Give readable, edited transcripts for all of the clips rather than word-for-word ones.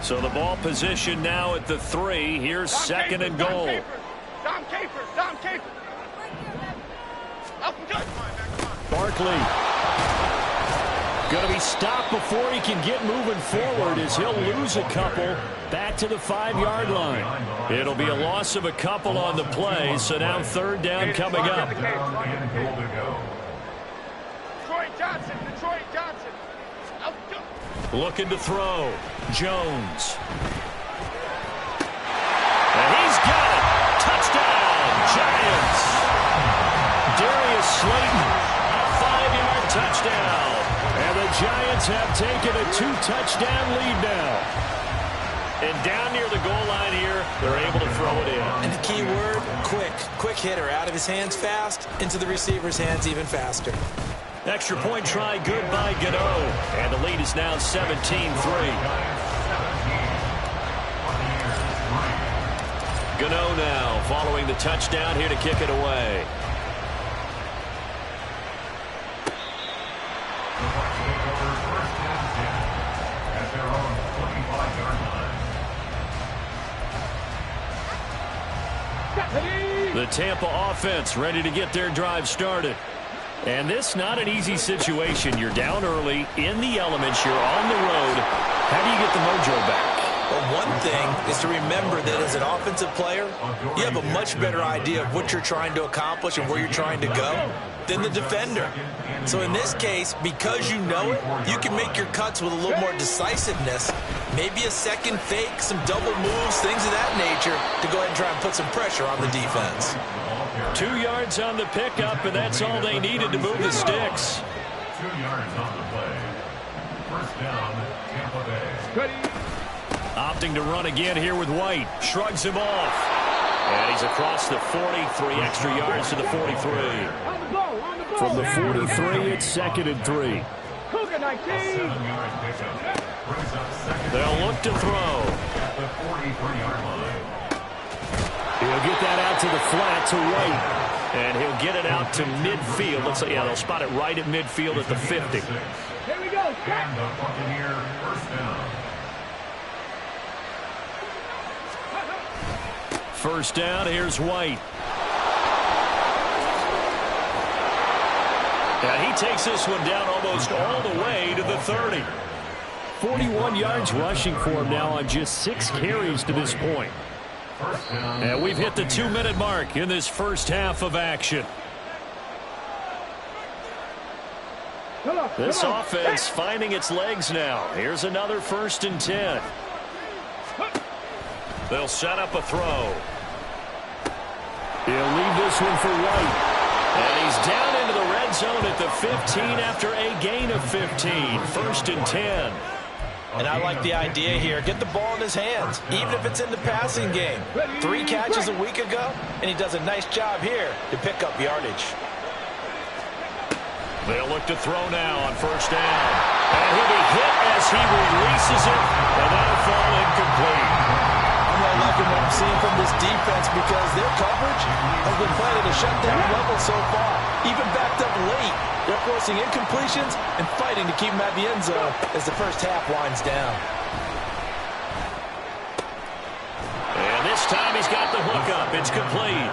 So the ball position now at the 3. Here's second and goal. Dom Capers. Barkley going to be stopped before he can get moving forward as he'll lose a couple back to the 5-yard line. It'll be a loss of a couple on the play, so now third down coming up. Detroit Johnson. Looking to throw. Jones. And he's got it. Touchdown, Giants. Darius Slayton, a 5-yard touchdown. And the Giants have taken a 2-touchdown lead now. And down near the goal line here, they're able to throw it in. And the key word, quick. Quick hitter. Out of his hands fast, into the receiver's hands even faster. Extra point try good by Gano. And the lead is now 17-3. Gano now following the touchdown here to kick it away. The Tampa offense ready to get their drive started. And this not an easy situation. You're down early, in the elements, you're on the road. How do you get the mojo back? Well, one thing is to remember that as an offensive player, you have a much better idea of what you're trying to accomplish and where you're trying to go than the defender. So in this case, because you know it, you can make your cuts with a little more decisiveness. Maybe a second fake, some double moves, things of that nature to go ahead and try and put some pressure on the defense. 2 yards on the pickup, and that's all they needed to move the sticks. 2 yards on the play. First down, Tampa Bay. Opting to run again here with White. Shrugs him off. And he's across the 43 extra yards to the 43. From the 43, it's second and 3. They'll look to throw. He'll get that out to the flat to White. And he'll get it out to midfield. Looks like, yeah, they'll spot it right at midfield at the 50. Here we go. And the Buccaneer first down. First down, here's White. And he takes this one down almost all the way to the 30. 41 yards rushing for him now on just 6 carries to this point. And we've hit the 2-minute mark in this first half of action. This offense finding its legs now. Here's another 1st and 10. They'll set up a throw. He'll leave this one for White. And he's down into the red zone at the 15 after a gain of 15. 1st and 10. And I like the idea here. Get the ball in his hands, even if it's in the passing game. 3 catches a week ago, and he does a nice job here to pick up yardage. They'll look to throw now on 1st down. And he'll be hit as he releases it, and that'll fall incomplete. I'm not liking what I'm seeing from this defense because their coverage has been playing at a shutdown level so far. Even backed up late, they're forcing incompletions and fighting to keep them at the end zone as the first half winds down. And this time he's got the hook up. It's complete.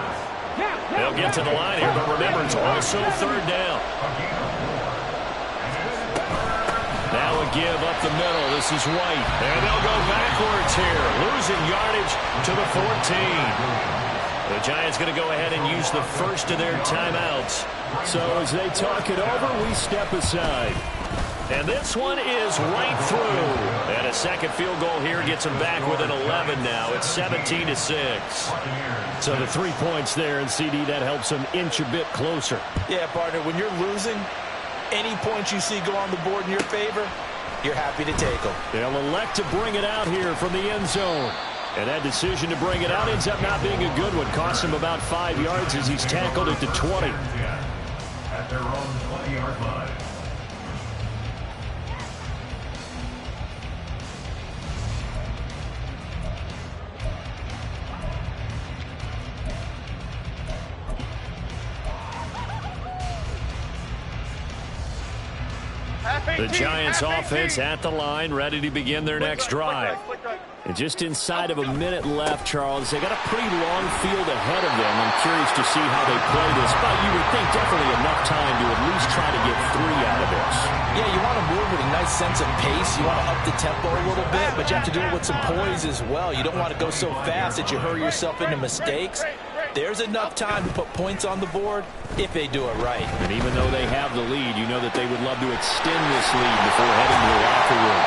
They'll get to the line here, but remember, it's also 3rd down. Now a give up the middle. This is White. And they'll go backwards here. Losing yardage to the 14. The Giants going to go ahead and use the first of their timeouts. So as they talk it over, we step aside. And this one is right through. And a second field goal here gets them back within 11 now. It's 17-6. So the 3 points there, and CD, that helps them inch a bit closer. Yeah, partner, when you're losing, any points you see go on the board in your favor, you're happy to take them. They'll elect to bring it out here from the end zone. And that decision to bring it out ends up not being a good one. Costs him about 5 yards as he's tackled at the 20. At their own 20-yard line. The Giants offense at the line, ready to begin their next drive. And just inside of a minute left, Charles, they got a pretty long field ahead of them. I'm curious to see how they play this, but you would think definitely enough time to at least try to get 3 out of this. Yeah, you want to move with a nice sense of pace. You want to up the tempo a little bit, but you have to do it with some poise as well. You don't want to go so fast that you hurry yourself into mistakes. There's enough time to put points on the board if they do it right. And even though they have the lead, you know that they would love to extend this lead before heading to the locker room.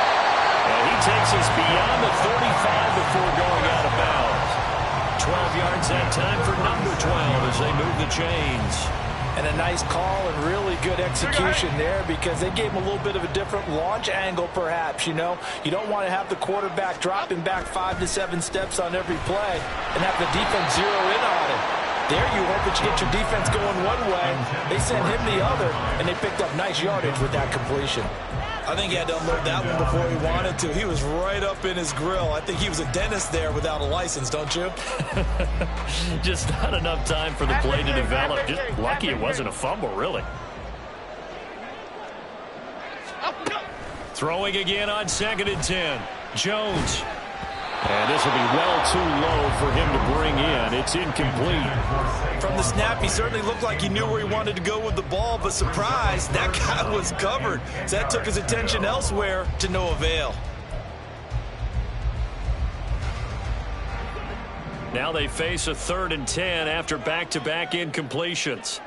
And he takes us beyond the 35 before going out of bounds. 12 yards that time for number 12 as they move the chains. And a nice call and really good execution there because they gave him a little bit of a different launch angle perhaps, you know. You don't want to have the quarterback dropping back 5 to 7 steps on every play and have the defense zero in on it. There you hope that you get your defense going one way. They sent him the other, and they picked up nice yardage with that completion. I think he had to unload that one before he wanted to. He was right up in his grill. I think he was a dentist there without a license, don't you? Just not enough time for the play to develop. Just lucky it wasn't a fumble, really. Throwing again on 2nd and 10. Jones. And this will be well too low for him to bring in. It's incomplete. From the snap, he certainly looked like he knew where he wanted to go with the ball, but surprise, that guy was covered. So that took his attention elsewhere to no avail. Now they face a 3rd and 10 after back-to-back incompletions.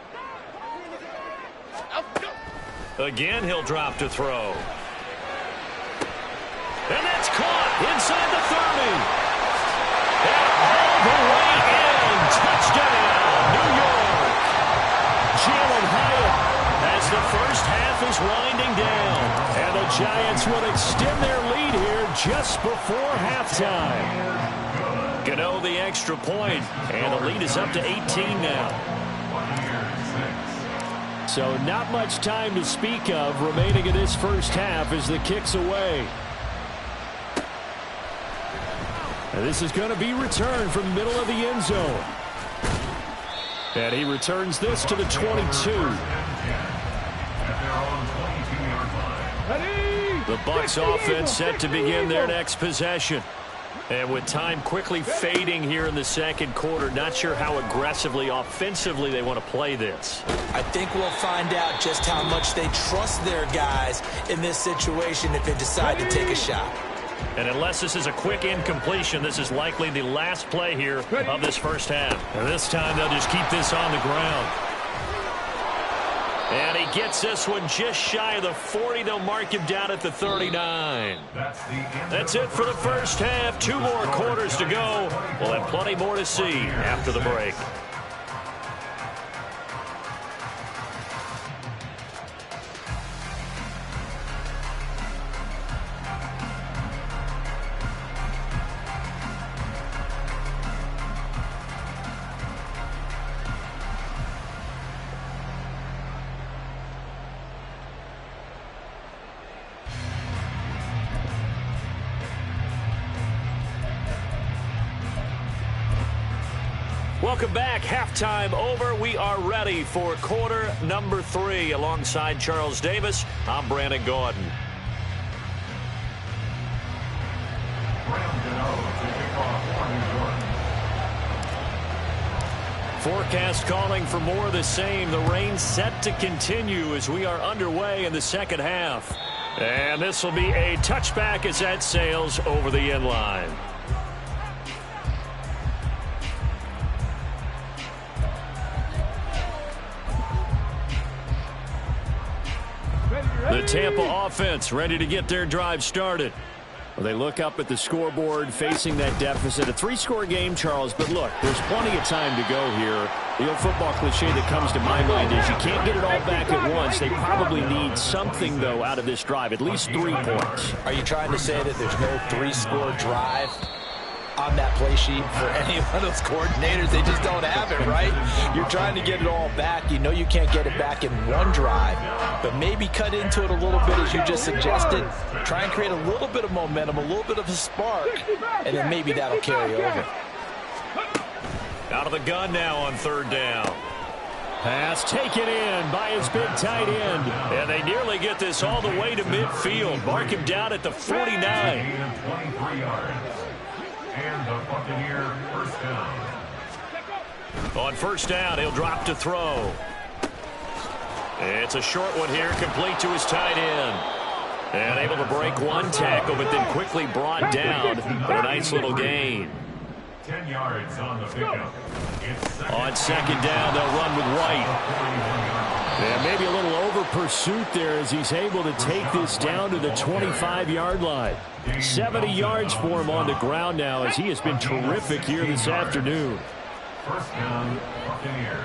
Again, he'll drop to throw. And that's caught inside the 30. And all the way in. Touchdown, New York. Jalen Hyatt as the first half is winding down. And the Giants will extend their lead here just before halftime. Gano the extra point, and the lead is up to 18 now. So not much time to speak of remaining in this first half as the kick's away. And this is going to be returned from the middle of the end zone. And he returns this to the 22. The Bucs offense set to begin their next possession. And with time quickly fading here in the second quarter, not sure how aggressively, offensively they want to play this. I think we'll find out just how much they trust their guys in this situation if they decide to take a shot. And unless this is a quick incompletion, this is likely the last play here of this first half. And this time they'll just keep this on the ground. And he gets this one just shy of the 40. They'll mark him down at the 39. That's it for the first half. 2 more quarters to go. We'll have plenty more to see after the break. Welcome back. Halftime over. We are ready for quarter number 3. Alongside Charles Davis, I'm Brandon Gaudin. Forecast calling for more of the same. The rain set to continue as we are underway in the second half. And this will be a touchback as that sails over the end line. The Tampa offense ready to get their drive started. Well, they look up at the scoreboard facing that deficit. A 3-score game, Charles, but look, there's plenty of time to go here. The old football cliche that comes to my mind is you can't get it all back at once. They probably need something, though, out of this drive, at least 3 points. Are you trying to say that there's no 3-score drive on that play sheet for any one of those coordinators? They just don't have it, right? You're trying to get it all back. You know you can't get it back in one drive, but maybe cut into it a little bit as you just suggested. Try and create a little bit of momentum, a little bit of a spark, and then maybe that'll carry over. Out of the gun now on 3rd down. Pass taken in by his big tight end. And they nearly get this all the way to midfield. Mark him down at the 49. 23 yards. And the Buccaneer first down. On first down, he'll drop to throw. It's a short one here, complete to his tight end. And able to break one tackle, but then quickly brought down for a nice little gain. 10 yards on the pickup. On second down, they'll run with White. Yeah, maybe a little over pursuit there as he's able to take this down to the 25-yard line. 70 yards for him on the ground now as he has been terrific here this afternoon. First down, Buccaneers.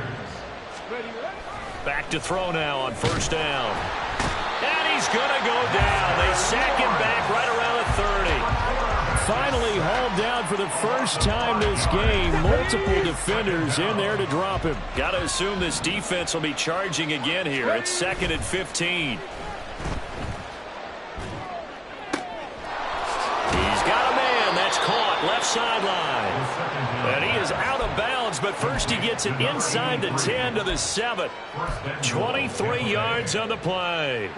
Back to throw now on first down. And he's going to go down. They sack him back right around the 30. Finally hauled down for the first time this game. Multiple defenders in there to drop him. Got to assume this defense will be charging again here. It's second and 15. He's got a man. That's caught left sideline. And he is out of bounds, but first he gets it inside the 10 to the 7. 23 yards on the play.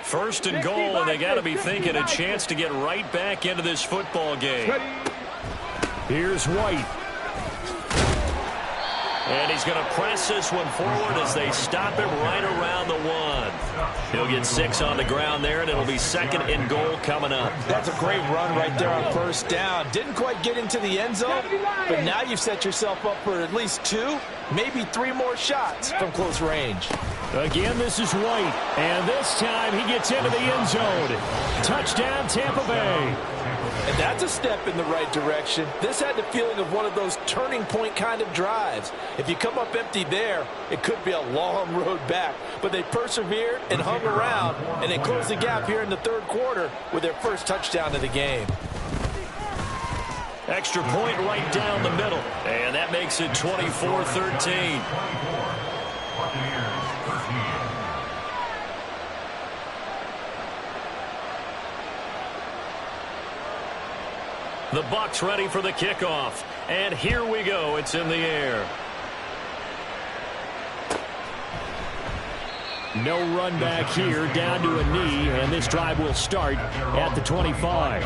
First and goal, and they got to be thinking a chance to get right back into this football game. Here's White. And he's going to press this one forward as they stop him right around the 1. He'll get 6 on the ground there, and it'll be second and goal coming up. That's a great run right there on first down. Didn't quite get into the end zone, but now you've set yourself up for at least 2, maybe 3 more shots from close range. Again, this is White, and this time he gets into the end zone. Touchdown, Tampa Bay. And that's a step in the right direction. This had the feeling of one of those turning point kind of drives. If you come up empty there, it could be a long road back. But they persevered and hung around, and they closed the gap here in the third quarter with their first touchdown of the game. Extra point right down the middle, and that makes it 24-13. The Bucs ready for the kickoff. And here we go. It's in the air. No run back here, down to a knee, and this drive will start at the 25.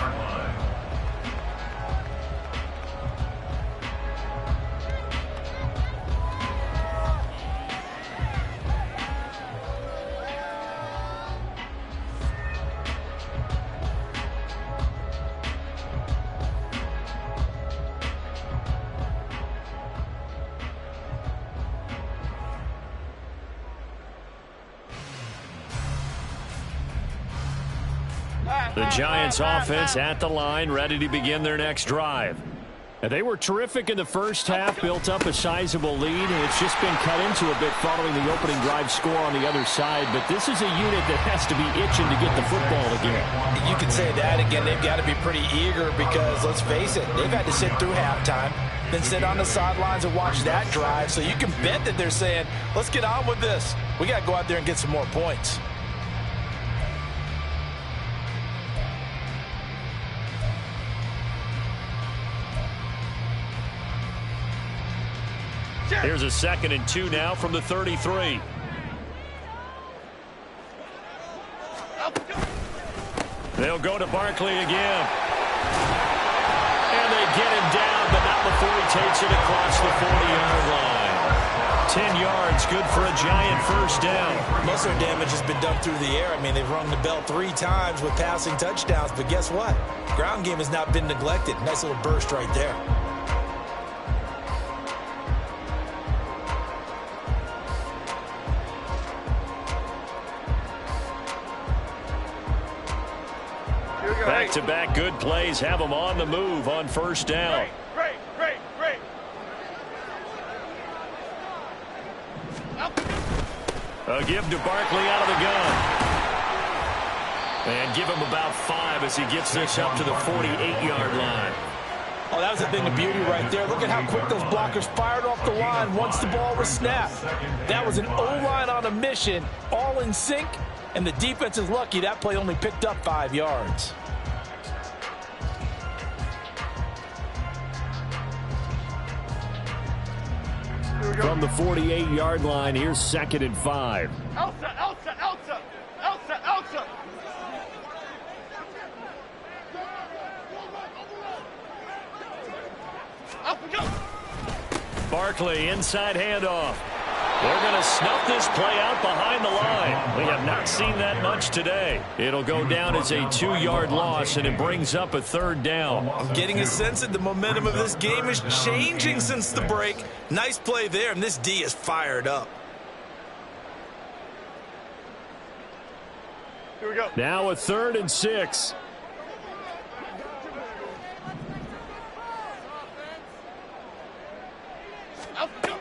The Giants offense at the line, ready to begin their next drive. And they were terrific in the first half, built up a sizable lead, and it's just been cut into a bit following the opening drive score on the other side. But this is a unit that has to be itching to get the football again. You could say that again. They've got to be pretty eager because, let's face it, they've had to sit through halftime, then sit on the sidelines and watch that drive. So you can bet that they're saying, let's get on with this. We got to go out there and get some more points. Here's a 2nd and 2 now from the 33. They'll go to Barkley again. And they get him down, but not before he takes it across the 40-yard line. 10 yards, good for a Giant first down. Most of their damage has been done through the air. I mean, they've rung the bell 3 times with passing touchdowns, but guess what? Ground game has not been neglected. Nice little burst right there. Back-to-back good plays have them on the move on first down. Great. A give to Barkley out of the gun. And give him about 5 as he gets this up to the 48-yard line. Oh, that was a thing of beauty right there. Look at how quick those blockers fired off the line once the ball was snapped. That was an O-line on a mission, all in sync, and the defense is lucky that play only picked up 5 yards. From the 48-yard line, here's 2nd and 5. Elsa, Elsa, Elsa, Elsa, Elsa. Up we go. Barkley, inside handoff. They're going to snuff this play out behind the line. We have not seen that much today. It'll go down as a 2-yard loss, and it brings up a 3rd down. I'm getting a sense that the momentum of this game is changing since the break. Nice play there, and this D is fired up. Here we go. Now a 3rd and 6. Up we go.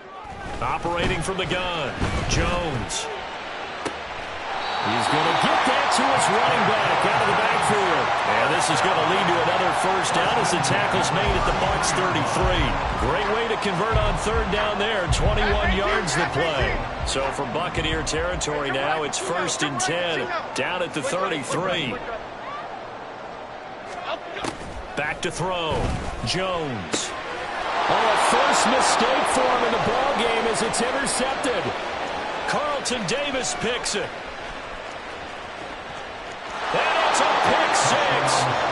Operating from the gun, Jones. He's going to get that to his running back out of the backfield. And this is going to lead to another 1st down as the tackle's made at the Bucs 33. Great way to convert on 3rd down there. 21 yards the play. So from Buccaneer territory now, it's 1st and 10 down at the 33. Back to throw, Jones. Oh, a first mistake for him in the ball game as it's intercepted. Carlton Davis picks it. And it's a pick 6.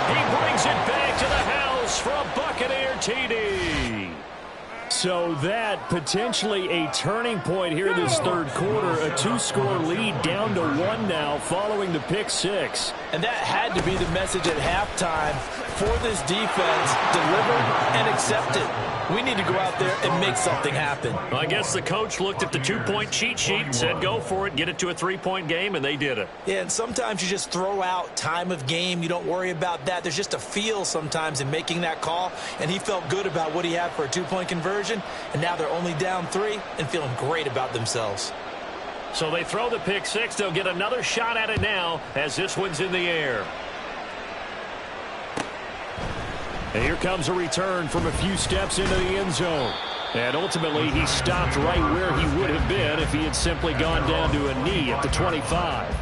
He brings it back to the house for a Buccaneer TD. So that potentially a turning point here in this 3rd quarter. A 2-score lead down to 1 now following the pick 6. And that had to be the message at halftime for this defense. Deliver and accept it. We need to go out there and make something happen. I guess the coach looked at the 2-point cheat sheet and said, go for it, get it to a 3-point game, and they did it. Yeah, and sometimes you just throw out time of game. You don't worry about that. There's just a feel sometimes in making that call, and he felt good about what he had for a 2-point conversion, and now they're only down 3 and feeling great about themselves. So they throw the pick 6. They'll get another shot at it now as this one's in the air. And here comes a return from a few steps into the end zone. And ultimately, he stopped right where he would have been if he had simply gone down to a knee at the 25.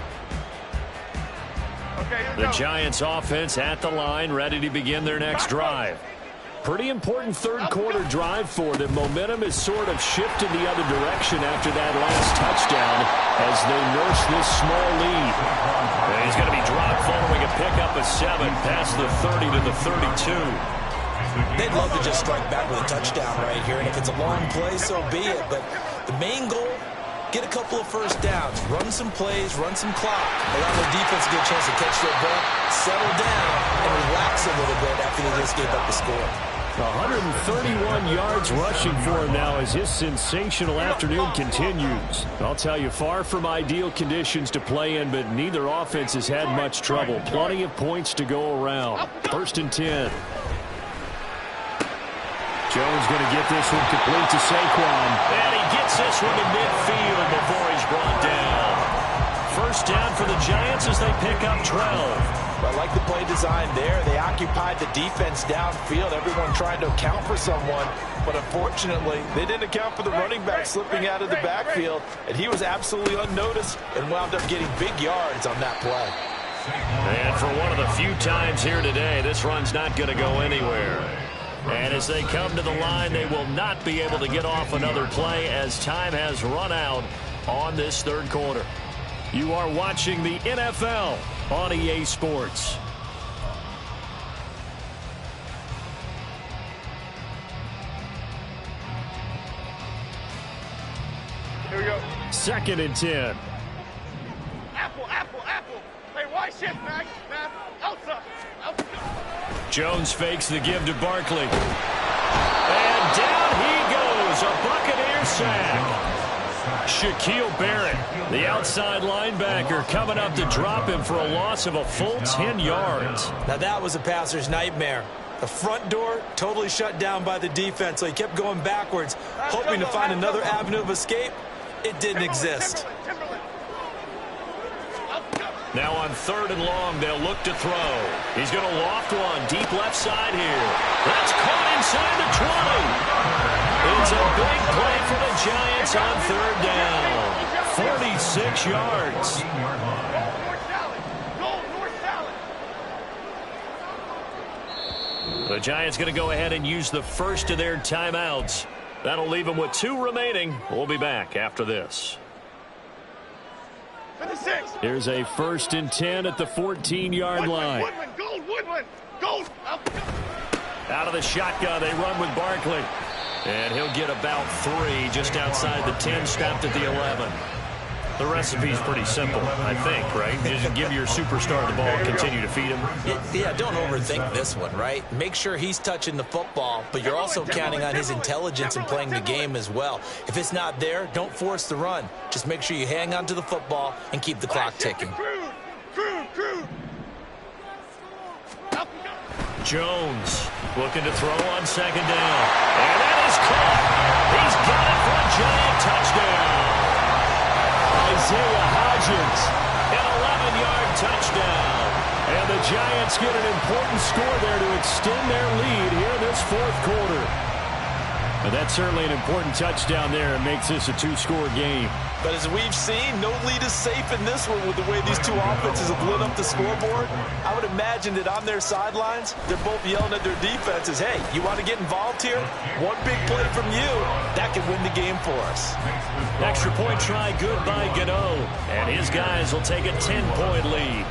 The Giants offense at the line, ready to begin their next drive. Pretty important 3rd quarter drive for them. Momentum has sort of shifted the other direction after that last touchdown as they nurse this small lead. And he's going to be dropped following a pickup of 7 past the 30 to the 32. They'd love to just strike back with a touchdown right here, and if it's a long play, so be it. But the main goal, get a couple of 1st downs, run some plays, run some clock, allow the defense to get a chance to catch their breath, settle down, and relax a little bit after they just gave up the score. 131 yards rushing for him now as his sensational afternoon continues. I'll tell you, far from ideal conditions to play in, but neither offense has had much trouble. Plenty of points to go around. 1st and 10. Jones going to get this one complete to Saquon. And he gets this one to midfield before he's brought down. 1st down for the Giants as they pick up 12. I like the play design there. They occupied the defense downfield. Everyone trying to account for someone. But unfortunately, they didn't account for the running back slipping out of the backfield. And he was absolutely unnoticed and wound up getting big yards on that play. And for one of the few times here today, this run's not going to go anywhere. And as they come to the line, they will not be able to get off another play as time has run out on this 3rd quarter. You are watching the NFL on EA Sports. Here we go. 2nd and 10. Apple, apple, apple. Hey, why shift, Mac? Elsa. Elsa. Jones fakes the give to Barkley. And down he goes. A Buccaneer sack. Shaquille Barrett, the outside linebacker, coming up to drop him for a loss of a full 10 yards. Now that was a passer's nightmare. The front door totally shut down by the defense, so he kept going backwards, hoping to find another avenue of escape. It didn't exist. Now on 3rd and long, they'll look to throw. He's going to loft one deep left side here. That's caught inside the 20. It's a big play for the Giants on 3rd down. 46 yards. The Giants going to go ahead and use the first of their timeouts. That'll leave them with 2 remaining. We'll be back after this. 56. Here's a 1st and 10 at the 14-yard line. Woodman, Woodman, Gold. Out of the shotgun, they run with Barkley. And he'll get about 3 just outside the 10, stopped at the 11. The recipe's pretty simple, I think, right? Just give your superstar the ball and continue to feed him. Yeah, don't overthink this one, right? Make sure he's touching the football, but you're also counting on his intelligence in playing the game as well. If it's not there, don't force the run. Just make sure you hang on to the football and keep the clock ticking. Jones looking to throw on 2nd down. And that is caught. He's got it for a giant touchdown. Isaiah Hodgins, an 11-yard touchdown. And the Giants get an important score there to extend their lead here in this 4th quarter. And that's certainly an important touchdown there. It makes this a 2-score game. But as we've seen, no lead is safe in this one with the way these 2 offenses have lit up the scoreboard. I would imagine that on their sidelines, they're both yelling at their defenses, hey, you want to get involved here? One big play from you, that could win the game for us. Extra point try good by Gano. And his guys will take a 10-point lead.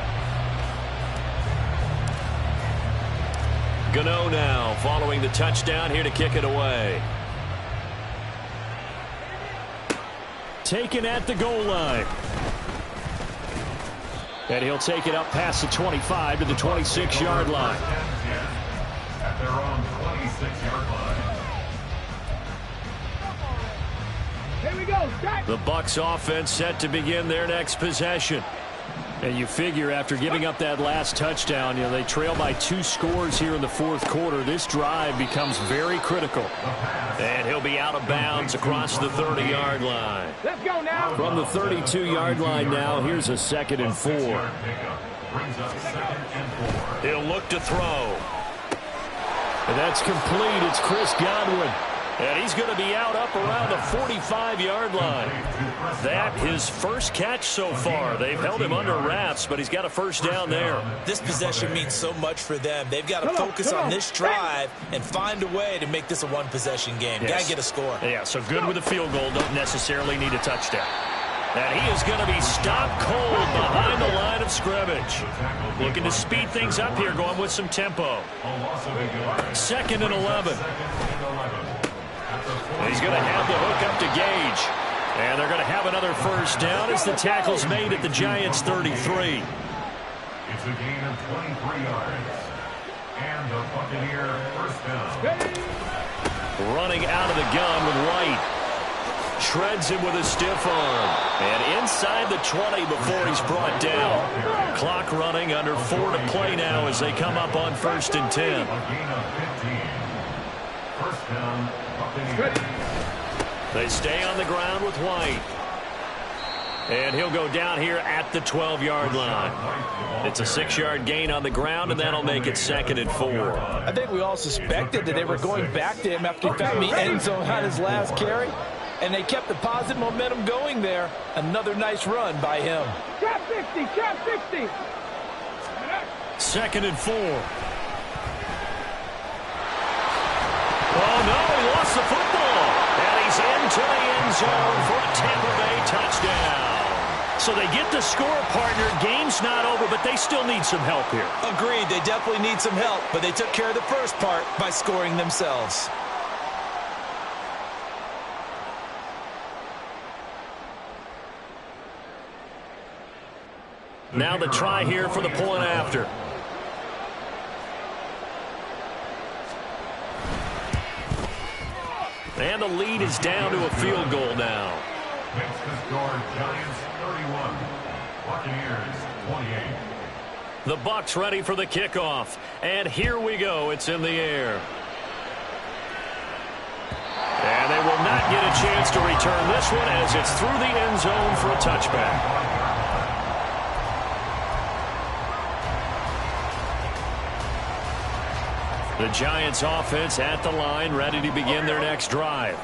Gano now following the touchdown here to kick it away. Taken at the goal line. And he'll take it up past the 25 to the 26-yard line. At their own 26-yard line. Here we go. Jack. The Bucs offense set to begin their next possession. And you figure after giving up that last touchdown, they trail by 2 scores here in the 4th quarter. This drive becomes very critical. And he'll be out of bounds across the 30-yard line. Let's go now. From the 32-yard line now, here's a 2nd and 4. He'll look to throw. And that's complete. It's Chris Godwin. And he's going to be out up around the 45-yard line. That his first catch so far. They've held him under wraps, but he's got a 1st down there. This possession means so much for them. They've got to focus on this drive and find a way to make this a 1-possession game. Yes. Got to get a score. Yeah, so good with a field goal. Don't necessarily need a touchdown. And he is going to be stopped cold behind the line of scrimmage. Looking to speed things up here, going with some tempo. 2nd and 11. He's going to have the hook up to Gage. And they're going to have another 1st down as the tackle's made at the Giants' 33. It's a gain of 23 yards. And the Buccaneer 1st down. Running out of the gun with White. Shreds him with a stiff arm. And inside the 20 before he's brought down. Clock running under 4 to play now as they come up on 1st and 10. A gain of 15. 1st down, Buccaneers. They stay on the ground with White. And he'll go down here at the 12-yard line. It's a 6-yard gain on the ground, and that'll make it 2nd and 4. I think we all suspected that they were going back to him after he found the end zone on his last carry. And they kept the positive momentum going there. Another nice run by him. Trap 60, trap 60. 2nd and 4. Oh, no, he lost the football. And he's into the end zone for a Tampa Bay touchdown. So they get the score, partner. Game's not over, but they still need some help here. Agreed, they definitely need some help, but they took care of the first part by scoring themselves. Now the try here for the point after. And the lead is down to a field goal now. Makes the score Giants 31, Buccaneers 28. The Bucs ready for the kickoff. And here we go. It's in the air. And they will not get a chance to return this one as it's through the end zone for a touchback. The Giants offense at the line, ready to begin their next drive.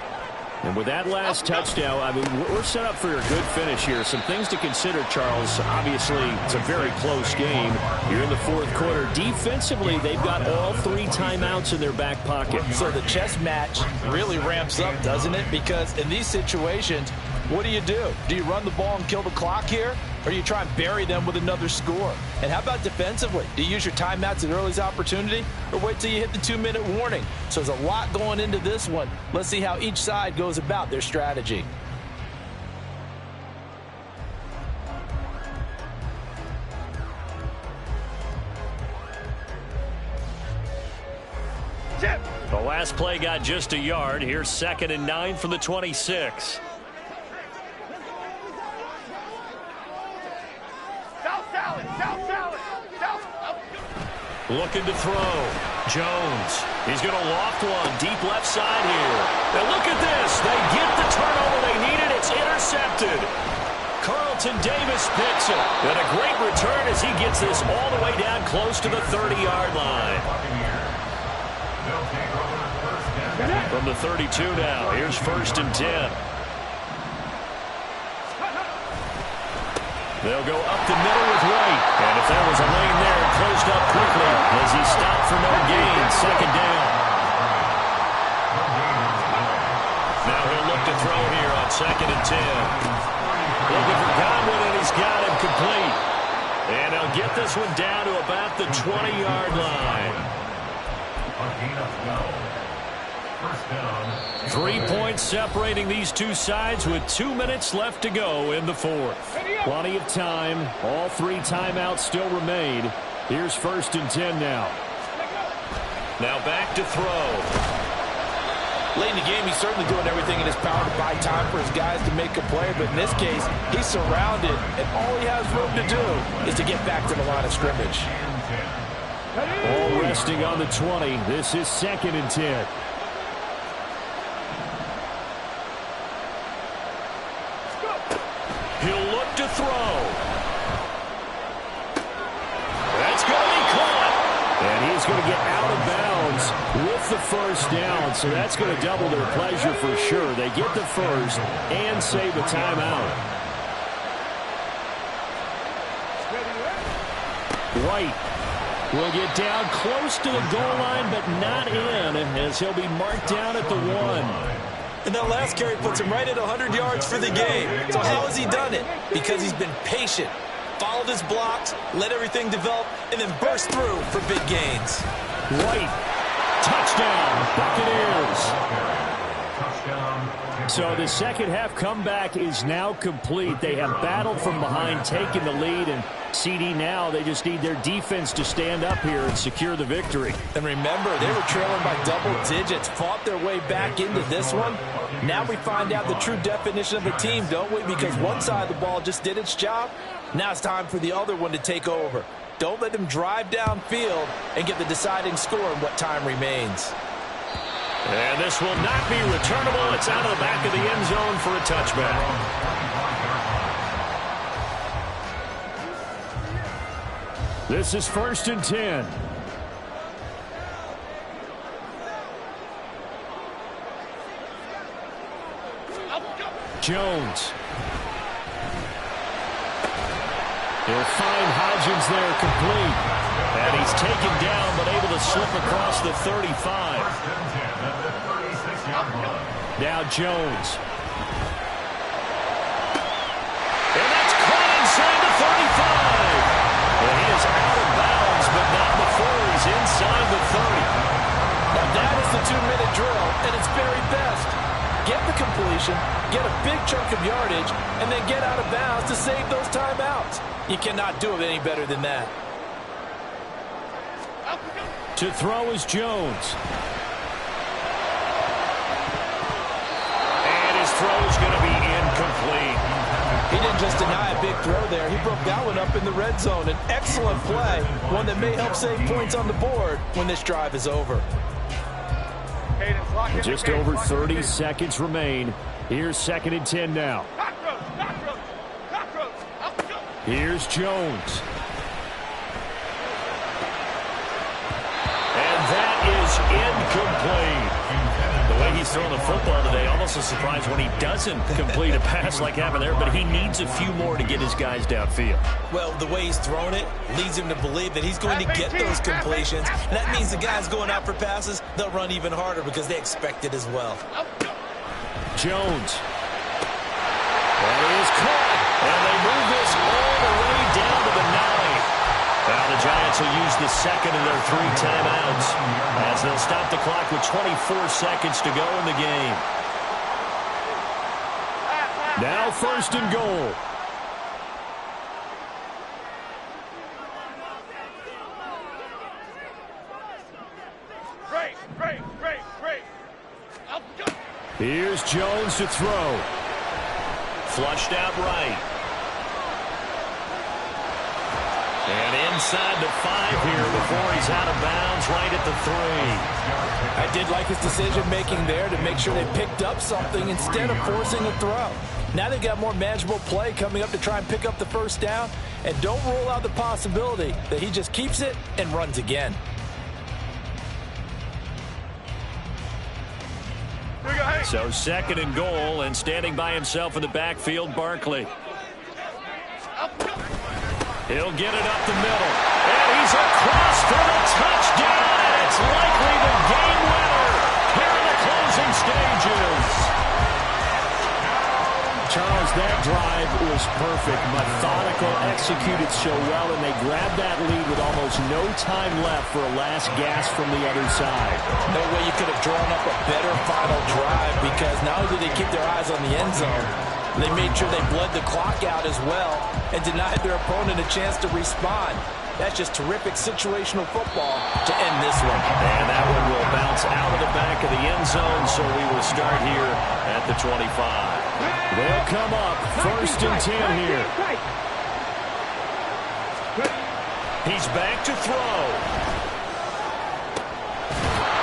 And with that last touchdown, I mean, we're set up for a good finish here. Some things to consider, Charles. Obviously, it's a very close game. You're in the fourth quarter. Defensively, they've got all 3 timeouts in their back pocket. So the chess match really ramps up, doesn't it? Because in these situations, what do? Do you run the ball and kill the clock here? Or do you try and bury them with another score? And how about defensively? Do you use your timeouts at earliest opportunity? Or wait till you hit the 2-minute warning? So there's a lot going into this one. Let's see how each side goes about their strategy. The last play got just a yard. Here's 2nd and 9 from the 26. Looking to throw. Jones. He's going to loft one. Deep left side here. And look at this. They get the turnover they needed. It's intercepted. Carlton Davis picks it. And a great return as he gets this all the way down close to the 30-yard line. From the 32 now. Here's 1st and 10. They'll go up the middle with White. And if there was a lane there, it closed up quickly as he stopped for no gain. 2nd down. Now he'll look to throw here on 2nd and 10. Looking for Godwin, and he's got him complete. And he'll get this one down to about the 20-yard line. 3 points separating these two sides with 2 minutes left to go in the fourth. Plenty of time. All 3 timeouts still remain. Here's 1st and 10 now. Now back to throw. Late in the game, he's certainly doing everything in his power to buy time for his guys to make a play. But in this case, he's surrounded, and all he has room to do is to get back to the line of scrimmage. All resting on the 20. This is 2nd and 10. He'll look to throw. That's going to be caught. And he's going to get out of bounds with the 1st down. So that's going to double their pleasure for sure. They get the 1st and save a timeout. White will get down close to the goal line, but not in, as he'll be marked down at the 1. And that last carry puts him right at 100 yards for the game. So how has he done it? Because he's been patient, followed his blocks, let everything develop, and then burst through for big gains. White, touchdown, Buccaneers. So the second half comeback is now complete. They have battled from behind, taken the lead, and CD now, they just need their defense to stand up here and secure the victory. And remember, they were trailing by double digits, fought their way back into this one. Now we find out the true definition of a team, don't we? Because one side of the ball just did its job. Now it's time for the other one to take over. Don't let them drive downfield and get the deciding score in what time remains. And this will not be returnable. It's out of the back of the end zone for a touchback. This is 1st and 10. Jones. He'll find Hodgins there complete. And he's taken down but able to slip across the 35. Now Jones. And that's caught inside the 35. And he is out of bounds, but not before he's inside the 30. Now that is the 2-minute drill at its very best. Get the completion, get a big chunk of yardage, and then get out of bounds to save those timeouts. You cannot do it any better than that. To throw is Jones. And his throw is going to be incomplete. He didn't just deny a big throw there. He broke that one up in the red zone. An excellent play, one that may help save points on the board when this drive is over. Just over 30 seconds remain. Here's 2nd and 10 now. Here's Jones. And that is incomplete. The way he He's throwing the football today. Almost a surprise when he doesn't complete a pass like happened there, but he needs a few more to get his guys downfield. Well, the way he's thrown it leads him to believe that he's going to get those completions. And that means the guys going out for passes, they'll run even harder because they expect it as well. Jones. That is caught. And they move this all the way down to the 9. Now the Giants will use the second of their 3 timeouts as they'll stop the clock with 24 seconds to go in the game. Now 1st and goal. Great. Here's Jones to throw. Flushed out right. And inside the 5 here before he's out of bounds right at the 3. I did like his decision-making there to make sure they picked up something instead of forcing a throw. Now they've got more manageable play coming up to try and pick up the 1st down, and don't rule out the possibility that he just keeps it and runs again. So 2nd and goal, and standing by himself in the backfield, Barkley. He'll get it up the middle. And he's across for the touchdown. And it's likely the game winner here in the closing stages. Charles, that drive was perfect. Methodical, executed so well, and they grabbed that lead with almost no time left for a last gasp from the other side. No way you could have drawn up a better final drive, because not only did they keep their eyes on the end zone, they made sure they bled the clock out as well and denied their opponent a chance to respond. That's just terrific situational football to end this one. And that one will bounce out of the back of the end zone, so we will start here at the 25. They'll come up 1st and 10 here. He's back to throw.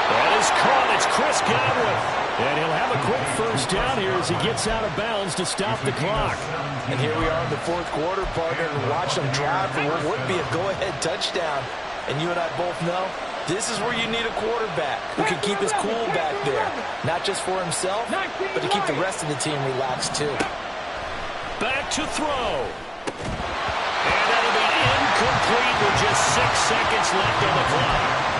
That is caught. It's Chris Godwin. And he'll have a quick 1st down here as he gets out of bounds to stop the clock. And here we are in the 4th quarter, partner, and watch them drive for what would be a go-ahead touchdown. And you and I both know this is where you need a quarterback who can keep his cool back there. Not just for himself, but to keep the rest of the team relaxed too. Back to throw. And that'll be incomplete with just 6 seconds left on the clock.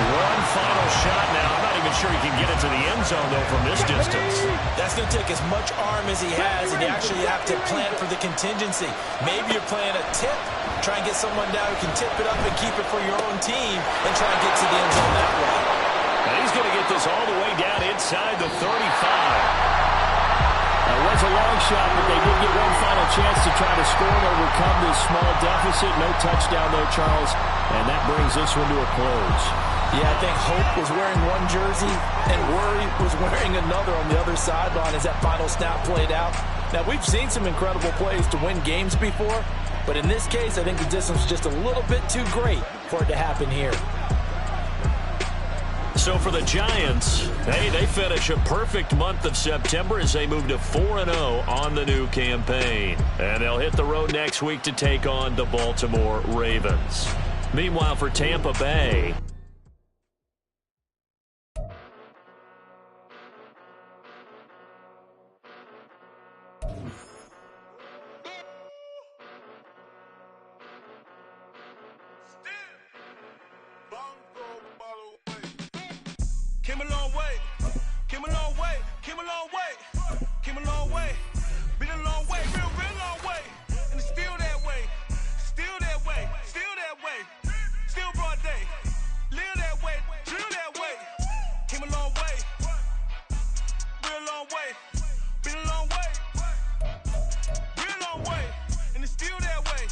One final shot now. I'm not even sure he can get it to the end zone, though, from this distance. That's going to take as much arm as he has, and you actually have to plan for the contingency. Maybe you're playing a tip, try and get someone down who can tip it up and keep it for your own team and try and get to the end zone that way. And he's going to get this all the way down inside the 35. It was a long shot, but they did get one final chance to try to score and overcome this small deficit. No touchdown, though, Charles, and that brings this one to a close. Yeah, I think Hope was wearing one jersey and Worry was wearing another on the other sideline as that final snap played out. Now, we've seen some incredible plays to win games before, but in this case, I think the distance was just a little bit too great for it to happen here. So for the Giants, hey, they finish a perfect month of September as they move to 4-0 on the new campaign. And they'll hit the road next week to take on the Baltimore Ravens. Meanwhile, for Tampa Bay, Came a long way, came a long way, came a long way, came a long way, been a long way, real long way, and it's still that way, still that way, still that way, still broad day, live that way, drill that way, came a long way, real long way, been a long way, real long way, and it's still that way,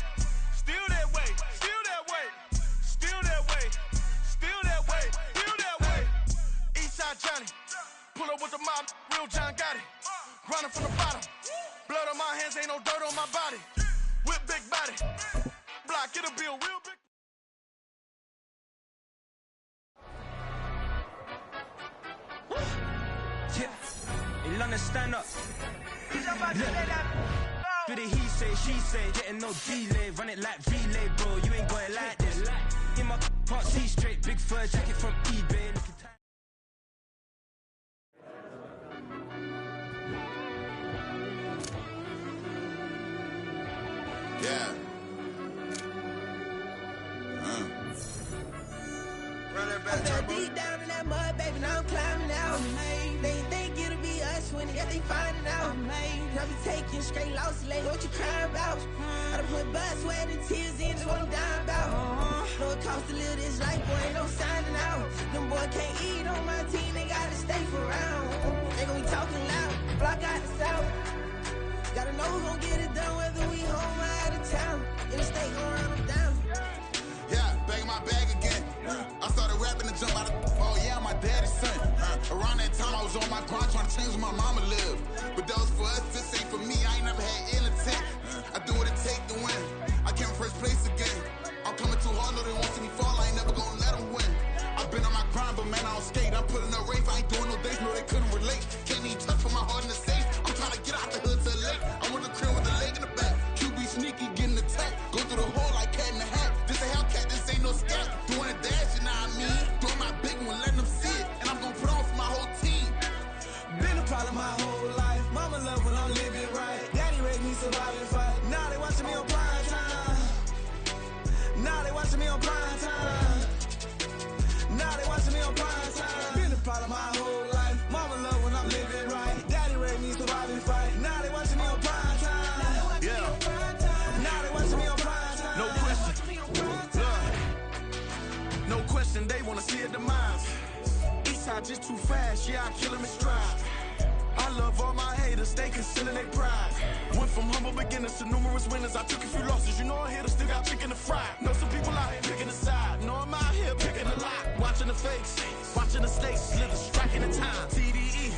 still that way, still that way, still that way, still that way, still that way. Eastside Johnny, pull up with the mob, real John Gotti. Grinding from the bottom, blood on my hands, ain't no dirt on my body. Whip big body, block, get a bill, real big. Yeah, in London, stand up. Do the he say, she say, getting no delay, run it like relay, bro. You ain't got it like this. In my can't see straight, big fur jacket from eBay. winning, yet they finding out. I be taking straight losses, like what you crying about? I done put blood, sweat, and tears in, just what I'm dying about. Know it costs to live this life, boy, ain't no signing out. Them boy can't eat on my team, they gotta stay for round. They gon' be talking loud, block out the south. Gotta know who gon' get it done, whether we home or out of town. In the state, gon' run them down. Yeah, bag my bag again. I started rapping to jump out of, oh yeah, my daddy's son. Around that time I was on my grind trying to change where my mama lived. But that was for us, this ain't for me, I ain't never had ill intent. I do what it take to win. I came first place again. I'm coming too hard, no they won't see me fall, I ain't never gonna let them win. I've been on my grind, but man, I don't skate. I'm putting up race, I ain't doing no days, no they couldn't relate. Can't even touch for my heart in the safe. I'm trying to get out the hood to the lake. I'm with the crib with the leg in the back. QB sneaky, getting attacked. Go through the hole like cat in the hat. This a Hellcat, this ain't no scat. Doing a dash, you know what I mean? Doing my big one, letting them see it. And I'm gonna put on for my whole team. Been a problem my whole life. Mama love when I'm living right. Daddy raised me survive and fight. Now they watching me on prime time. Now they watching me on prime time. Now they watching me on prime time. Been a problem my whole life. Mama love when I'm living right. Daddy raised me survive and fight. Now they watching me on prime time. Yeah. Now they watching me on prime time. No question. No question, they wanna see a demise. Eastside just too fast, yeah, I kill him in stride. I love all my haters, they concealing their pride. Went from humble beginners to numerous winners. I took a few losses, you know I'm here to still got chicken to fry. Know some people out here picking a side. Know I'm out here picking a lot. Watching the face, watching the stakes, slither, striking the time. TDE,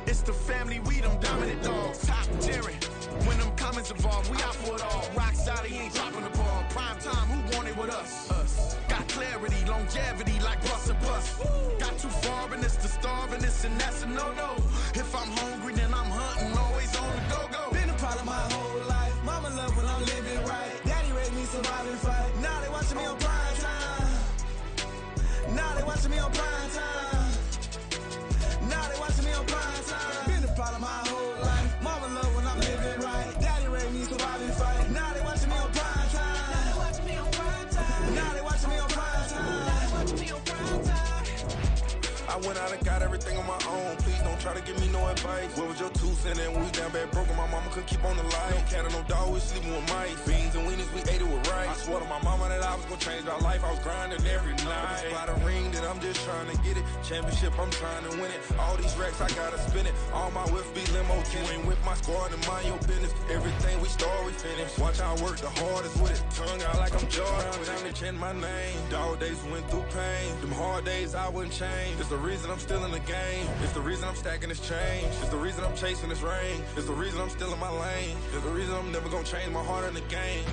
it's the family, we them dominant dogs. Top tiering, when them comments involved, we out for it all. Rock side, he ain't dropping the ball. Prime time, who want it with us? Got clarity, longevity, like bust and bust. Got too far in this to starve in this, and that's a no-no. If I'm hungry, then I'm hunting, always on the go-go. Been a problem my whole life. Mama love when I'm living right. Daddy raised me survive and fight. Now they watching me on prime time. Now they watching me on prime time. Now they watching me on prime time. Been a problem my whole life. Mama love when I'm living right. Daddy raised me survive and fight. Now they watching me on prime time. Now they watching me on prime time. Now they watching me on prime time. Now they watching me on prime time. I went out and got everything on my own. Please don't try to give me no advice. What was your 2 cents and we down bad broken? My mama couldn't keep on the light. No cat or no dog, we sleeping with mice. Beans and weenies, we ate it with rice. I swore to my mama that I was gonna change our life. I was grinding every night. By the ring that I'm just trying to get it. Championship, I'm trying to win it. All these racks, I gotta spin it. All my whips be limo. You ain't with my squad and mind your business. Everything we start, we finish. Watch how I work the hardest with it. Tongue out like I'm Jordan. Time to change my name. Dog days went through pain. Them hard days I wouldn't change. It's the reason I'm still in the game. It's the reason I'm stacking this change. It's the reason I'm chasing this rain. It's the reason I'm still in my lane. It's the reason I'm never gonna change my heart in the game.